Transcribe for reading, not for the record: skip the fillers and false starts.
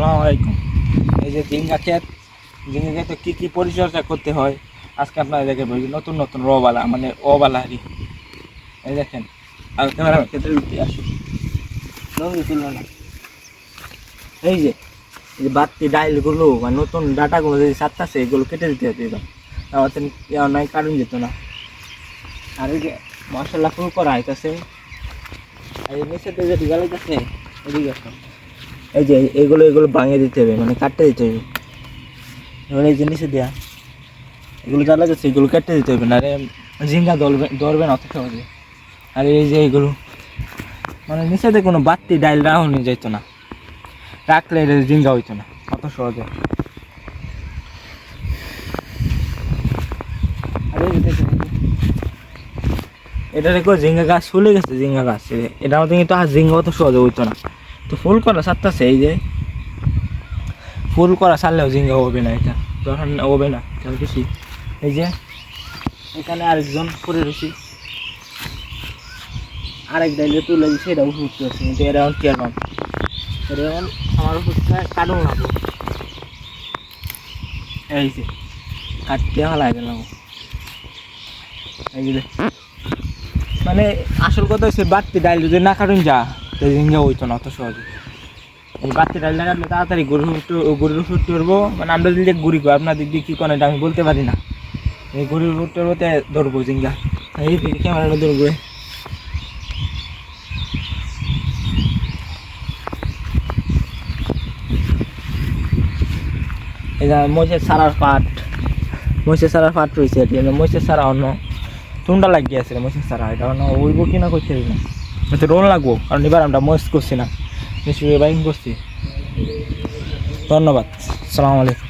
আসসালামু আলাইকুম। এই যে ঝিঙ্গা ক্ষেতে কী কী পরিচর্যা করতে হয় আজকে আপনারা দেখে বলি। নতুন নতুন রবালা মানে অবালা আর কি। এই দেখেন, আর ক্যামেরা ক্ষেত্রে আসুন, লঙ্গি তুলল না। এই যে বাড়তি ডাইলগুলো বা নতুন ডাটাগুলো যদি ছাড়তেছে এগুলো কেটে দিতে হবে। এবার আমাদের নাই কারণ যেত না। আর এই যে মশলা ফুল করা হইতেছে, আর এই নিচে যে ঢুকালাইতেছে এদিকে আসো। এই যে এগুলো ভাঙিয়ে দিতে হবে, মানে কাটতে দিতে হবে। এবার এই যে নিচে দেওয়া এগুলো জ্বালা যাচ্ছে, এগুলো কেটে দিতে হবে, না রে ঝিঙ্গা ধরবে না অত সহজে। আর এই যে এগুলো মানে নিচেতে কোনো বাড়তি ডাইল রাখনি যেত না, রাখলে এটা ঝিঙ্গা হইতো না অত সহজে। আর এই যে দেখেন, এটা দেখো ঝিঙ্গা গাছ ফুলে গেছে, ঝিঙ্গা গাছ এটা আমাদের কিন্তু আর ঝিঙ্গা অত সহজে হইতো না। তো ফুল করা ছাড়তেছে, এই যে ফুল করা ছাড়লেও ঝিঙ্গা হবে না, এটা যখন হবে না তাহলে বেশি। এই যে এখানে আরেকজন পরে রয়েছি, আরেক ডাইলে তুলে দিচ্ছে, এটা উঠতে আছে কিন্তু এরা এখন কেন এটা এখন আমার উপরটা কাটুন না। এই যে কাটতে হলাই গেলাম। এই যে মানে আসল কথা হচ্ছে বাড়তি ডাইল যদি না কাটুন যা তো ঝিঙ্গা হইতো না অত সহজে। এই বাড়তি ডাইল না কাটলে তাড়াতাড়ি গরুর ফুটতে পারবো। মানে আমরা যদি গুড়ি করি আপনার দিক দিয়ে কী করেন এটা আমি বলতে পারি না। এই গরুর ফুটতে পারবো ধরবো ঝিঙ্গা। এই দিকে ক্যামেরাটা ধরবো। এই যে মহিষের সারার পাট রয়েছে, এটি মহিষের সারা অন্য চুনটা লাগিয়ে আছে মহিষের সারা, এটা অন্য ওইব কিনা করতে না, হয়তো রোল লাগবো, কারণ এবার আমরা মহিষ করছি না, নিশ্চয়ই বাইং করছি। ধন্যবাদ, আসসালামু আলাইকুম।